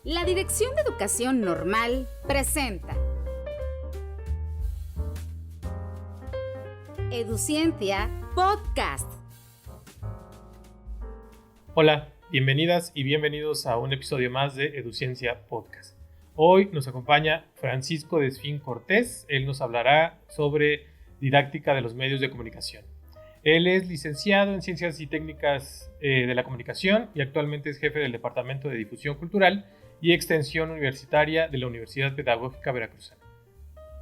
La Dirección de Educación Normal presenta EduCiencia Podcast. Hola, bienvenidas y bienvenidos a un episodio más de EduCiencia Podcast. Hoy nos acompaña Francisco Desfín Cortés. Él nos hablará sobre didáctica de los medios de comunicación. Él es licenciado en Ciencias y Técnicas de la Comunicación y actualmente es jefe del Departamento de Difusión Cultural y Extensión Universitaria de la Universidad Pedagógica Veracruzana.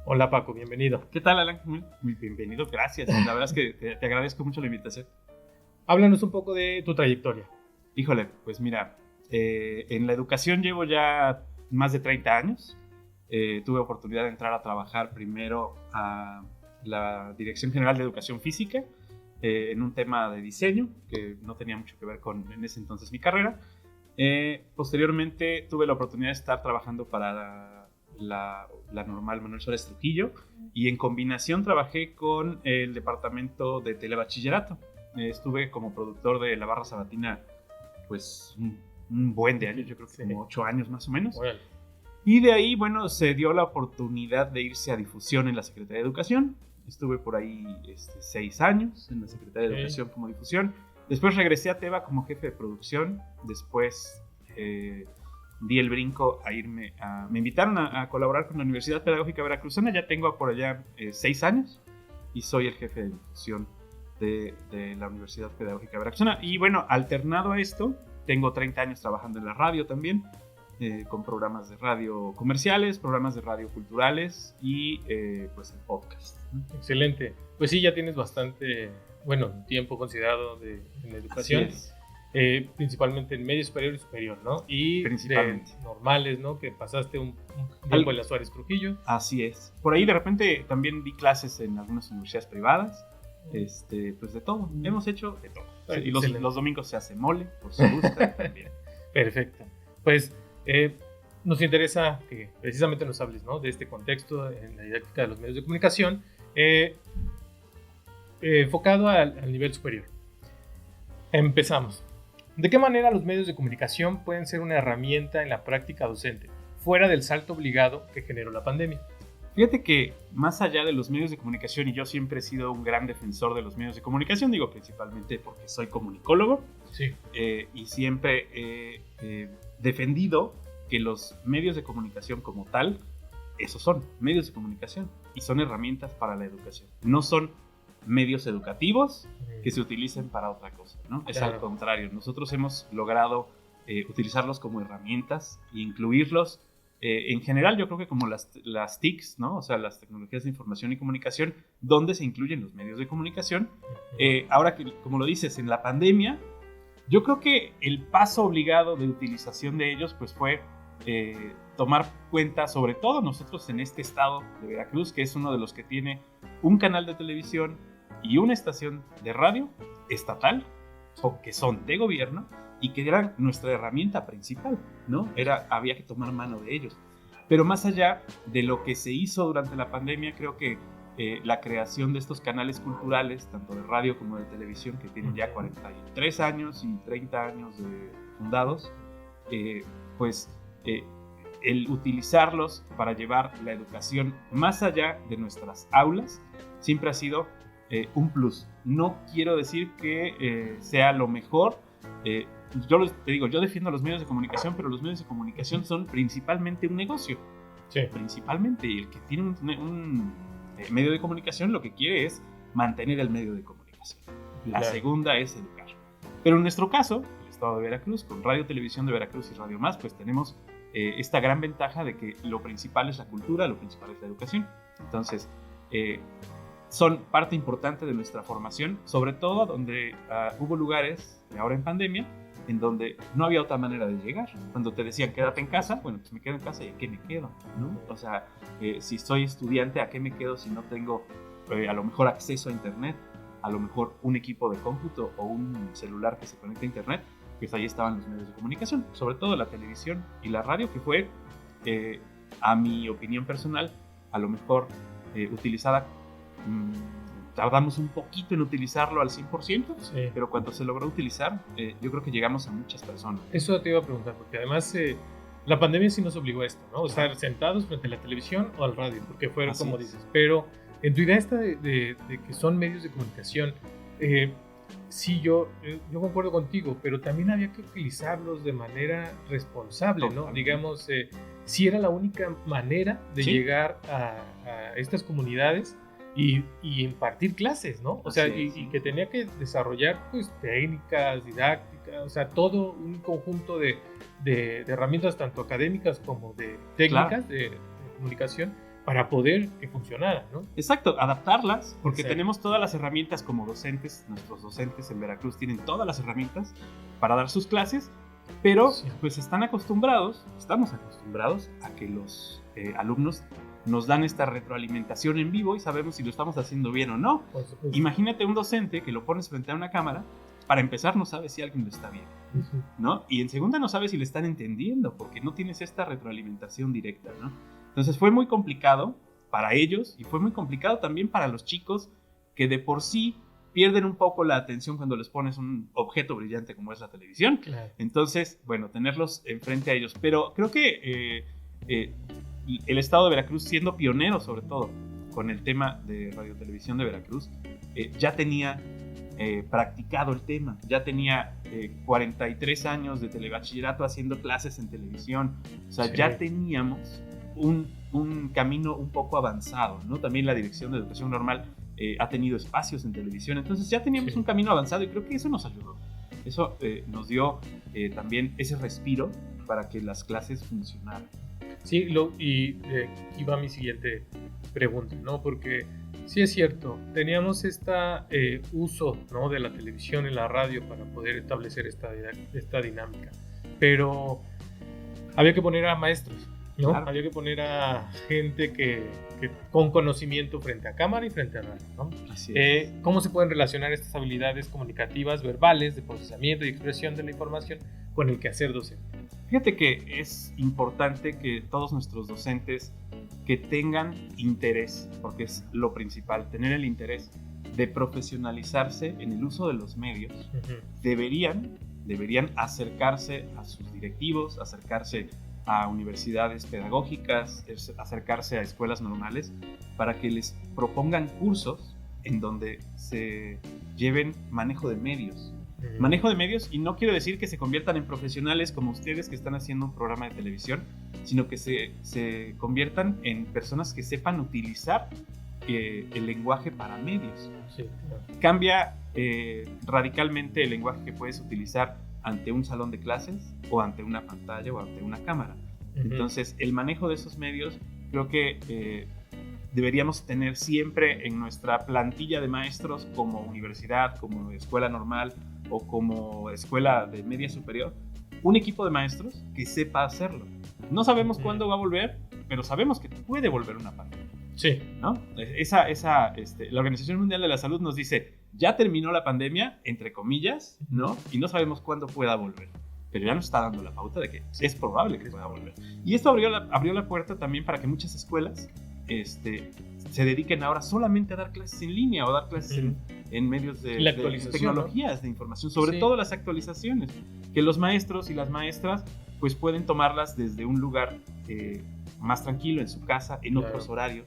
Hola Paco, bienvenido. ¿Qué tal, Alan? Muy bienvenido, gracias. La verdad es que te agradezco mucho la invitación. Háblanos un poco de tu trayectoria. Híjole, pues mira, en la educación llevo ya más de 30 años. Tuve oportunidad de entrar a trabajar primero a la Dirección General de Educación Física en un tema de diseño que no tenía mucho que ver con en ese entonces mi carrera. Posteriormente tuve la oportunidad de estar trabajando para la normal Manuel Suárez Trujillo y en combinación trabajé con el departamento de telebachillerato. Estuve como productor de la barra sabatina pues un buen de años, yo creo que como 8 años más o menos. Bueno. Y de ahí, bueno, se dio la oportunidad de irse a difusión en la Secretaría de Educación. Estuve por ahí 6 años en la Secretaría de Educación como difusión. Después regresé a Teva como jefe de producción. Después di el brinco a irme a... Me invitaron a colaborar con la Universidad Pedagógica Veracruzana. Ya tengo por allá 6 años y soy el jefe de difusión de la Universidad Pedagógica Veracruzana. Y bueno, alternado a esto, tengo 30 años trabajando en la radio también, con programas de radio comerciales, programas de radio culturales y pues el podcast. Excelente. Pues sí, ya tienes bastante, tiempo considerado en la educación. Principalmente en medio superior y superior, ¿no? Y principalmente normales, ¿no? Que pasaste un tiempo en la Suárez Trujillo. Así es. Por ahí de repente también di clases en algunas universidades privadas. Pues de todo. Hemos hecho de todo. Sí, y los domingos se hace mole, por si gusta también. Perfecto. Pues nos interesa que precisamente nos hables, ¿no? De este contexto en la didáctica de los medios de comunicación, enfocado al nivel superior. Empezamos. ¿De qué manera los medios de comunicación pueden ser una herramienta en la práctica docente, fuera del salto obligado que generó la pandemia? Fíjate que más allá de los medios de comunicación, y yo siempre he sido un gran defensor de los medios de comunicación, digo principalmente porque soy comunicólogo, sí. Y siempre he defendido que los medios de comunicación como tal, esos son medios de comunicación y son herramientas para la educación. No son medios educativos que se utilicen para otra cosa, ¿no? Es al contrario, nosotros hemos logrado utilizarlos como herramientas e incluirlos en general, yo creo que como las TICs, ¿no? O sea, las tecnologías de información y comunicación, donde se incluyen los medios de comunicación. Ahora que, como lo dices, en la pandemia, yo creo que el paso obligado de utilización de ellos pues fue tomar cuenta, sobre todo nosotros en este estado de Veracruz, que es uno de los que tiene un canal de televisión y una estación de radio estatal, o que son de gobierno, y que eran nuestra herramienta principal, ¿no? Había que tomar mano de ellos. Pero más allá de lo que se hizo durante la pandemia, creo que la creación de estos canales culturales, tanto de radio como de televisión, que tienen ya 43 años y 30 años de fundados, el utilizarlos para llevar la educación más allá de nuestras aulas, siempre ha sido un plus. No quiero decir que sea lo mejor. Yo defiendo los medios de comunicación, pero los medios de comunicación son principalmente un negocio. Sí. Principalmente, y el que tiene un medio de comunicación lo que quiere es mantener el medio de comunicación. La segunda es educar. Pero en nuestro caso, el estado de Veracruz, con Radio Televisión de Veracruz y Radio Más, pues tenemos esta gran ventaja de que lo principal es la cultura, lo principal es la educación. Entonces, son parte importante de nuestra formación, sobre todo donde hubo lugares, ahora en pandemia, en donde no había otra manera de llegar. Cuando te decían quédate en casa, bueno, pues me quedo en casa y ¿a qué me quedo? ¿No? O sea, si soy estudiante, ¿a qué me quedo si no tengo a lo mejor acceso a internet? A lo mejor un equipo de cómputo o un celular que se conecte a internet. Pues ahí estaban los medios de comunicación, sobre todo la televisión y la radio, que fue, a mi opinión personal, a lo mejor utilizada tardamos un poquito en utilizarlo al 100%, sí, pero cuando se logró utilizar, yo creo que llegamos a muchas personas. Eso te iba a preguntar, porque además la pandemia sí nos obligó a esto, ¿no? O estar sentados frente a la televisión o al radio, porque fueron Así como es. dices. Pero en tu idea esta de que son medios de comunicación, sí, yo concuerdo contigo, pero también había que utilizarlos de manera responsable, ¿no? Totalmente. Digamos, sí era la única manera de Sí. llegar a estas comunidades y impartir clases, ¿no? O sea, Así es. y que tenía que desarrollar pues técnicas, didácticas, o sea, todo un conjunto de herramientas tanto académicas como de técnicas de comunicación para poder que funcionara, ¿no? Exacto, adaptarlas, porque Exacto. tenemos todas las herramientas como docentes, nuestros docentes en Veracruz tienen todas las herramientas para dar sus clases, pero Sí. pues estamos acostumbrados a que los alumnos nos dan esta retroalimentación en vivo y sabemos si lo estamos haciendo bien o no. Por supuesto. Imagínate un docente que lo pones frente a una cámara, para empezar no sabe si alguien lo está viendo, Ujú. ¿no? Y en segunda no sabe si le están entendiendo, porque no tienes esta retroalimentación directa, ¿no? Entonces fue muy complicado para ellos y fue muy complicado también para los chicos que de por sí pierden un poco la atención cuando les pones un objeto brillante como es la televisión. Claro. Entonces, bueno, tenerlos enfrente a ellos. Pero creo que el estado de Veracruz, siendo pionero sobre todo con el tema de radiotelevisión de Veracruz, ya tenía practicado el tema, ya tenía 43 años de telebachillerato haciendo clases en televisión, o sea, Sí. ya teníamos un camino un poco avanzado, ¿no? También la Dirección de Educación Normal ha tenido espacios en televisión, entonces ya teníamos Sí. un camino avanzado y creo que eso nos ayudó, eso nos dio también ese respiro para que las clases funcionaran. Sí, aquí va mi siguiente pregunta, ¿no? Porque sí es cierto, teníamos este uso, ¿no?, de la televisión y la radio para poder establecer esta dinámica, pero había que poner a maestros, ¿no? Claro. Había que poner a gente que con conocimiento frente a cámara y frente a radio, ¿no? Así es. ¿Cómo se pueden relacionar estas habilidades comunicativas, verbales, de procesamiento y expresión de la información con el quehacer docente? Fíjate que es importante que todos nuestros docentes que tengan interés, porque es lo principal, tener el interés de profesionalizarse en el uso de los medios, Ujú. deberían acercarse a sus directivos, acercarse a universidades pedagógicas, acercarse a escuelas normales, para que les propongan cursos en donde se lleven manejo de medios. Ujú. Manejo de medios, y no quiero decir que se conviertan en profesionales como ustedes que están haciendo un programa de televisión, sino que se conviertan en personas que sepan utilizar el lenguaje para medios. Sí, claro. Cambia radicalmente el lenguaje que puedes utilizar ante un salón de clases o ante una pantalla o ante una cámara. Ujú. Entonces, el manejo de esos medios creo que deberíamos tener siempre en nuestra plantilla de maestros como universidad, como escuela normal o como escuela de media superior, un equipo de maestros que sepa hacerlo. No sabemos cuándo va a volver, pero sabemos que puede volver una pandemia, Sí, ¿no? La Organización Mundial de la Salud nos dice, ya terminó la pandemia, entre comillas, ¿no? Y no sabemos cuándo pueda volver. Pero ya nos está dando la pauta de que es probable que pueda volver. Y esto abrió la puerta también para que muchas escuelas se dediquen ahora solamente a dar clases en línea o dar clases en medios La de actualización, tecnologías, ¿no?, de información, sobre Sí. todo las actualizaciones, que los maestros y las maestras pues pueden tomarlas desde un lugar más tranquilo, en su casa, en Claro. otros horarios,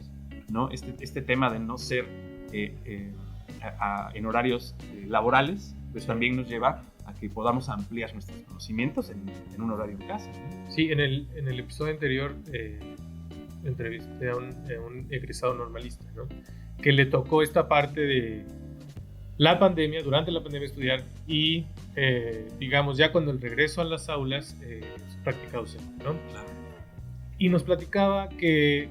¿no? Este tema de no ser en horarios laborales, pues Sí. también nos lleva a que podamos ampliar nuestros conocimientos en un horario en casa, ¿no? Sí, en el episodio anterior entrevisté a un egresado normalista, ¿no?, que le tocó esta parte de la pandemia, durante la pandemia estudiar y, digamos, ya cuando el regreso a las aulas, su práctica docente, ¿no? Y nos platicaba que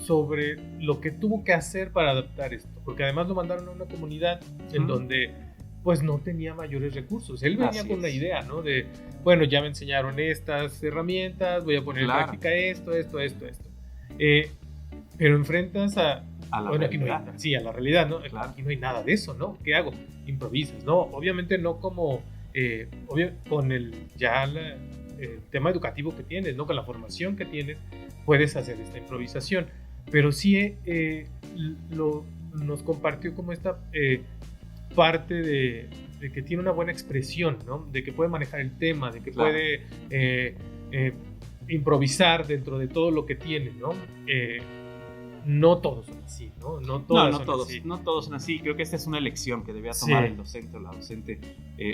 sobre lo que tuvo que hacer para adaptar esto, porque además lo mandaron a una comunidad en donde pues no tenía mayores recursos. Él venía Así con una es. idea, ¿no? De, bueno, ya me enseñaron estas herramientas, voy a poner en Claro. práctica esto. Pero enfrentas a A la bueno, aquí no hay, realidad. sí, a la realidad, ¿no? Claro. Aquí no hay nada de eso, ¿no? ¿Qué hago? Improvisas, ¿no? Obviamente no como, con el tema educativo que tienes, ¿no? Con la formación que tienes, puedes hacer esta improvisación. Pero sí nos compartió como esta parte de que tiene una buena expresión, ¿no? De que puede manejar el tema, de que Claro. puede improvisar dentro de todo lo que tienen, ¿no? No todos son así, ¿no? No todos son así. Creo que esta es una elección que debía tomar el docente o la docente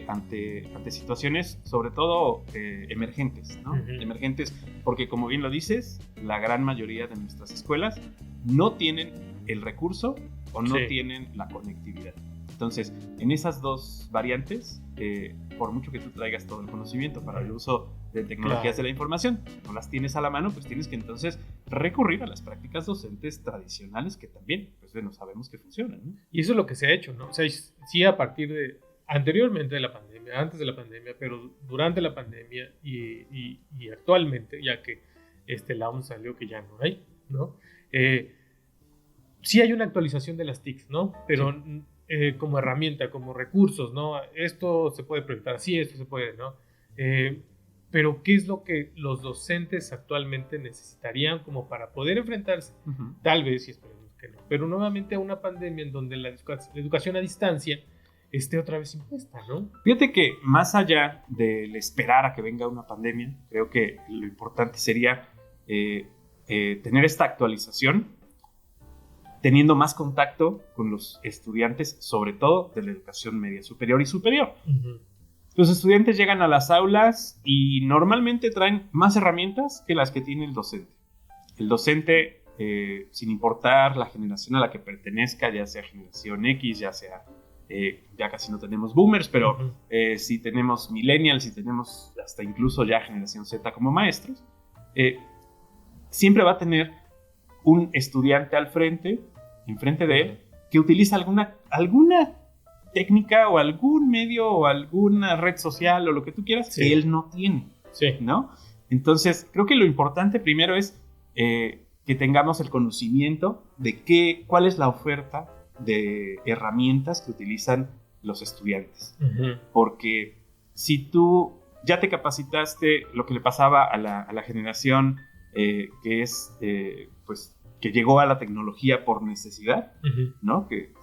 ante situaciones, sobre todo emergentes, ¿no? Emergentes, porque como bien lo dices, la gran mayoría de nuestras escuelas no tienen el recurso o no tienen la conectividad. Entonces, en esas dos variantes, por mucho que tú traigas todo el conocimiento para el uso de tecnologías de la información, no las tienes a la mano, pues tienes que entonces recurrir a las prácticas docentes tradicionales que también, pues bueno, sabemos que funcionan, ¿no? Y eso es lo que se ha hecho, ¿no? O sea, sí, a partir de anteriormente de la pandemia, antes de la pandemia, pero durante la pandemia y actualmente, ya que la OMS salió que ya no hay, ¿no? Sí hay una actualización de las TICs, ¿no? Pero como herramienta, como recursos, ¿no? Esto se puede proyectar así, esto se puede, ¿no? Pero ¿qué es lo que los docentes actualmente necesitarían como para poder enfrentarse? Tal vez, y esperemos que no, pero nuevamente a una pandemia en donde la educación a distancia esté otra vez impuesta, ¿no? Fíjate que más allá del esperar a que venga una pandemia, creo que lo importante sería tener esta actualización, teniendo más contacto con los estudiantes, sobre todo de la educación media superior y superior. Los estudiantes llegan a las aulas y normalmente traen más herramientas que las que tiene el docente. El docente, sin importar la generación a la que pertenezca, ya sea generación X, ya sea, ya casi no tenemos boomers, pero si tenemos millennials, si tenemos hasta incluso ya generación Z como maestros, siempre va a tener un estudiante enfrente de él, que utiliza alguna técnica o algún medio o alguna red social o lo que tú quieras que él no tiene, ¿no? Entonces, creo que lo importante primero es que tengamos el conocimiento de cuál es la oferta de herramientas que utilizan los estudiantes. Porque si tú ya te capacitaste, lo que le pasaba a la generación que es, pues, que llegó a la tecnología por necesidad, ¿no? Que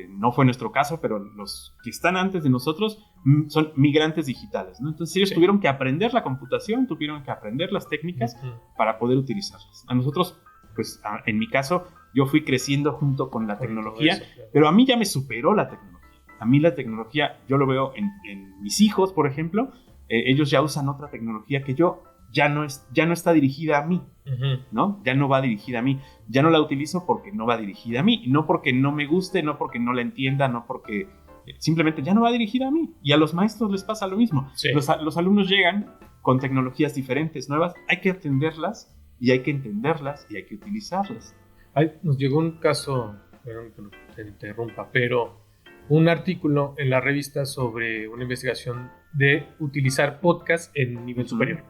no fue nuestro caso, pero los que están antes de nosotros son migrantes digitales, ¿no? Entonces ellos tuvieron que aprender la computación, tuvieron que aprender las técnicas para poder utilizarlas. A nosotros, pues en mi caso, yo fui creciendo junto con la tecnología, pero a mí ya me superó la tecnología. A mí la tecnología, yo lo veo en mis hijos, por ejemplo, ellos ya usan otra tecnología que yo ya no está dirigida a mí, ¿no? Ya no va dirigida a mí. Ya no la utilizo porque no va dirigida a mí. No porque no me guste, no porque no la entienda, no porque... simplemente ya no va dirigida a mí. Y a los maestros les pasa lo mismo. Los alumnos llegan con tecnologías diferentes, nuevas. Hay que atenderlas y hay que entenderlas y hay que utilizarlas. Nos llegó un caso, perdón que te interrumpa, pero un artículo en la revista sobre una investigación de utilizar podcast en nivel superior.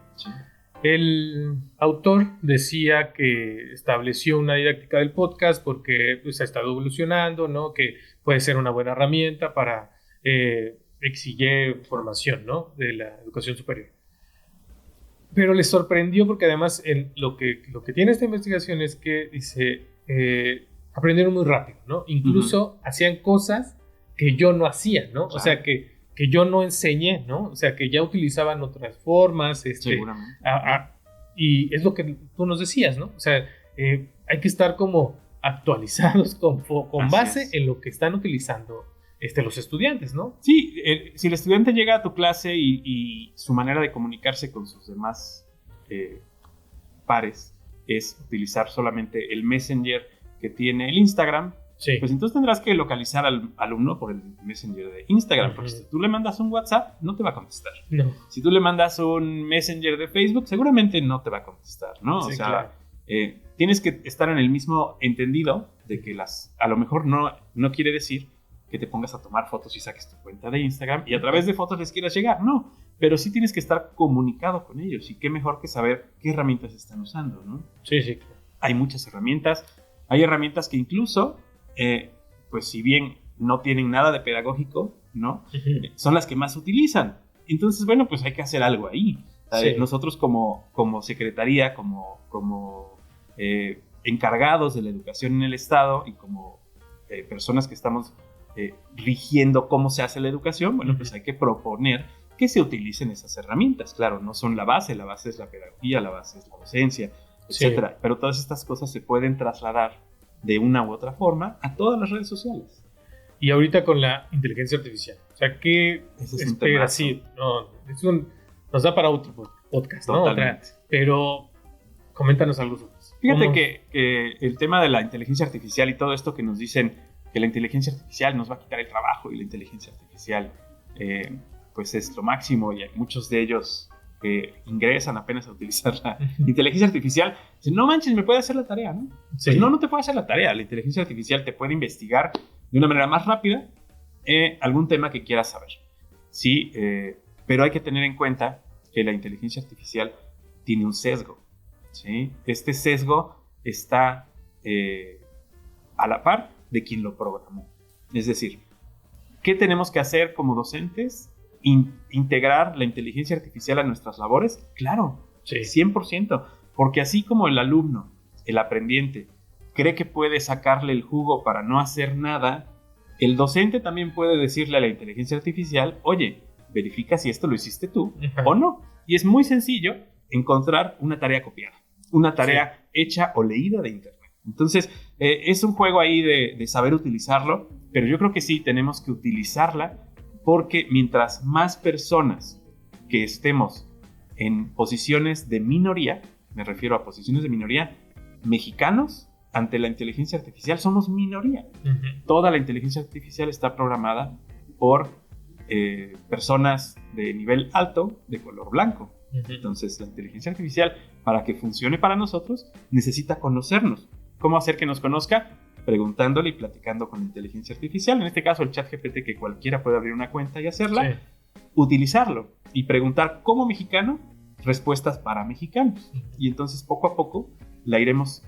El autor decía que estableció una didáctica del podcast porque pues, ha estado evolucionando, ¿no? Que puede ser una buena herramienta para exigir formación, ¿no? De la educación superior. Pero les sorprendió porque además lo que tiene esta investigación es que dice, aprendieron muy rápido, ¿no? Incluso hacían cosas que yo no hacía, ¿no? Claro. O sea, que yo no enseñé, ¿no? O sea, que ya utilizaban otras formas, seguramente. Y es lo que tú nos decías, ¿no? O sea, hay que estar como actualizados con base en lo que están utilizando los estudiantes, ¿no? Sí, si el estudiante llega a tu clase y su manera de comunicarse con sus demás pares es utilizar solamente el Messenger que tiene el Instagram, pues entonces tendrás que localizar al alumno por el Messenger de Instagram, porque si tú le mandas un WhatsApp, no te va a contestar. No. Si tú le mandas un Messenger de Facebook, seguramente no te va a contestar, ¿no? Sí, o sea, claro. Tienes que estar en el mismo entendido de que a lo mejor no quiere decir que te pongas a tomar fotos y saques tu cuenta de Instagram y a través de fotos les quieras llegar, no. Pero sí tienes que estar comunicado con ellos y qué mejor que saber qué herramientas están usando, ¿no? Sí, claro. Hay muchas herramientas. Hay herramientas que incluso, pues si bien no tienen nada de pedagógico, ¿no? Son las que más utilizan. Entonces, bueno, pues hay que hacer algo ahí. Nosotros como secretaría, como encargados de la educación en el Estado y como personas que estamos rigiendo cómo se hace la educación, bueno, pues hay que proponer que se utilicen esas herramientas. Claro, no son la base es la pedagogía, la base es la docencia, etcétera. Sí. Pero todas estas cosas se pueden trasladar de una u otra forma a todas las redes sociales. Y ahorita con la inteligencia artificial, o sea, ¿qué espera? Sí, nos da para otro podcast, ¿no? Pero coméntanos algo sobre eso. Fíjate que el tema de la inteligencia artificial y todo esto que nos dicen que la inteligencia artificial nos va a quitar el trabajo y la inteligencia artificial pues es lo máximo, y hay muchos de ellos que ingresan apenas a utilizar la inteligencia artificial, dicen, no manches, me puede hacer la tarea, ¿no? Sí. Pues no te puede hacer la tarea. La inteligencia artificial te puede investigar de una manera más rápida algún tema que quieras saber. Sí, pero hay que tener en cuenta que la inteligencia artificial tiene un sesgo, ¿sí? Este sesgo está a la par de quien lo programó. Es decir, ¿qué tenemos que hacer como docentes? ¿Integrar la inteligencia artificial a nuestras labores? Claro, sí. 100%. Porque así como el alumno, el aprendiente, cree que puede sacarle el jugo para no hacer nada, el docente también puede decirle a la inteligencia artificial, oye, verifica si esto lo hiciste tú o no. Y es muy sencillo encontrar una tarea copiada, una tarea hecha o leída de internet. Entonces, es un juego ahí de saber utilizarlo, pero yo creo que sí tenemos que utilizarla, porque mientras más personas que estemos en posiciones de minoría, me refiero a posiciones de minoría, mexicanos ante la inteligencia artificial somos minoría. Toda la inteligencia artificial está programada por personas de nivel alto, de color blanco. Entonces, la inteligencia artificial, para que funcione para nosotros, necesita conocernos. ¿Cómo hacer que nos conozca? Preguntándole y platicando con la inteligencia artificial. En este caso, el ChatGPT, que cualquiera puede abrir una cuenta y hacerla. Sí. Utilizarlo y preguntar como mexicano respuestas para mexicanos. Y entonces, poco a poco, la iremos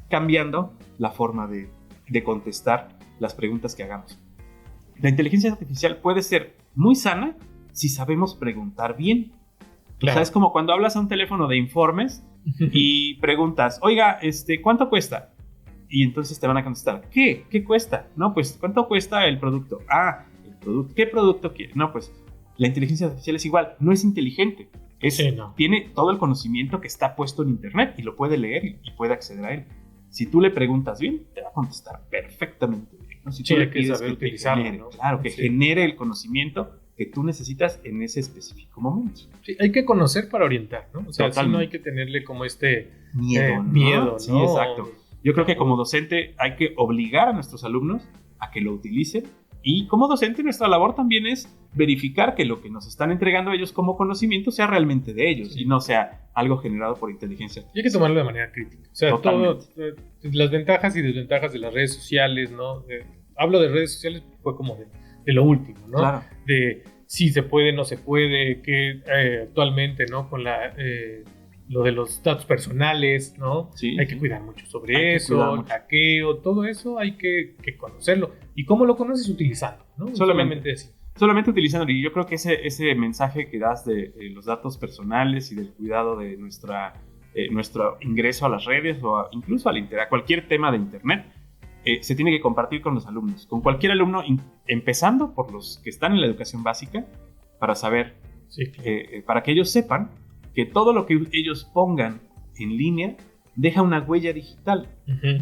cambiando la forma de contestar las preguntas que hagamos. La inteligencia artificial puede ser muy sana si sabemos preguntar bien. Claro. O sea, es como cuando hablas a un teléfono de informes y preguntas, oiga, ¿cuánto cuesta? Y entonces te van a contestar, ¿qué? ¿Qué cuesta? No, pues, ¿cuánto cuesta el producto? Ah, el producto. ¿Qué producto quiere? No, pues, la inteligencia artificial es igual, no es inteligente. Tiene todo el conocimiento que está puesto en internet y lo puede leer y puede acceder a él. Si tú le preguntas bien, te va a contestar perfectamente bien, ¿no? Si tú le pides que utilizarlo, genere, ¿no? Claro, que genere el conocimiento que tú necesitas en ese específico momento. Sí, hay que conocer para orientar, ¿no? O sea, sí, no hay que tenerle como miedo, ¿no? Sí, exacto. Yo creo que como docente hay que obligar a nuestros alumnos a que lo utilicen, y como docente nuestra labor también es verificar que lo que nos están entregando ellos como conocimiento sea realmente de ellos, y no sea algo generado por inteligencia artificial. Y hay que tomarlo de manera crítica. O sea, las ventajas y desventajas de las redes sociales, ¿no? Hablo de redes sociales, fue como de lo último, ¿no? Claro. De si se puede, no se puede, que actualmente, ¿no? Con lo de los datos personales, ¿no? Sí, hay que cuidar mucho sobre eso, el hackeo, todo eso hay que conocerlo. ¿Y cómo lo conoces? Utilizando, ¿no? Solamente así. Solamente utilizando. Y yo creo que ese mensaje que das de los datos personales y del cuidado de nuestro ingreso a las redes o incluso a cualquier tema de internet, se tiene que compartir con los alumnos, con cualquier alumno, empezando por los que están en la educación básica, para saber, para que ellos sepan que todo lo que ellos pongan en línea deja una huella digital,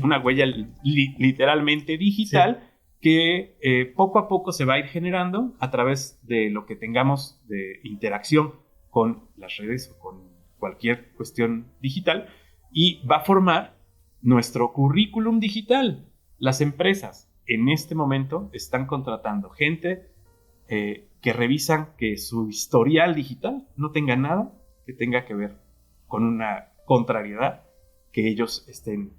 una huella literalmente digital, que poco a poco se va a ir generando a través de lo que tengamos de interacción con las redes o con cualquier cuestión digital, y va a formar nuestro currículum digital. Las empresas en este momento están contratando gente que revisan que su historial digital no tenga nada que tenga que ver con una contrariedad que ellos estén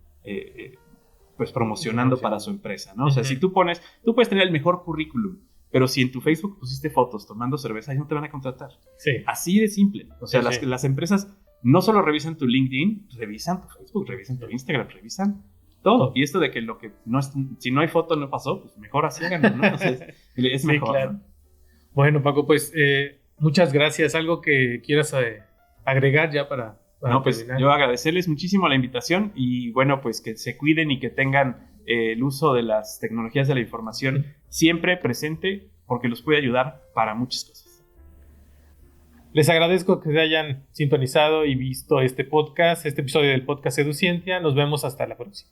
pues promocionando para su empresa, ¿no? O sea, si tú puedes tener el mejor currículum, pero si en tu Facebook pusiste fotos tomando cerveza, ahí no te van a contratar. Sí. Así de simple. O sea, las empresas no solo revisan tu LinkedIn, revisan tu Facebook, revisan tu Instagram, revisan todo. Y esto de que lo que no es, si no hay foto no pasó, pues mejor así háganlo, ¿no? Entonces, es mejor. Claro. ¿No? Bueno, Paco, pues muchas gracias. ¿Algo que quieras agregar ya para no, pues terminar? Yo agradecerles muchísimo la invitación, y bueno, pues que se cuiden y que tengan el uso de las tecnologías de la información siempre presente, porque los puede ayudar para muchas cosas. Les agradezco que se hayan sintonizado y visto este podcast, este episodio del podcast Educiencia. Nos vemos hasta la próxima.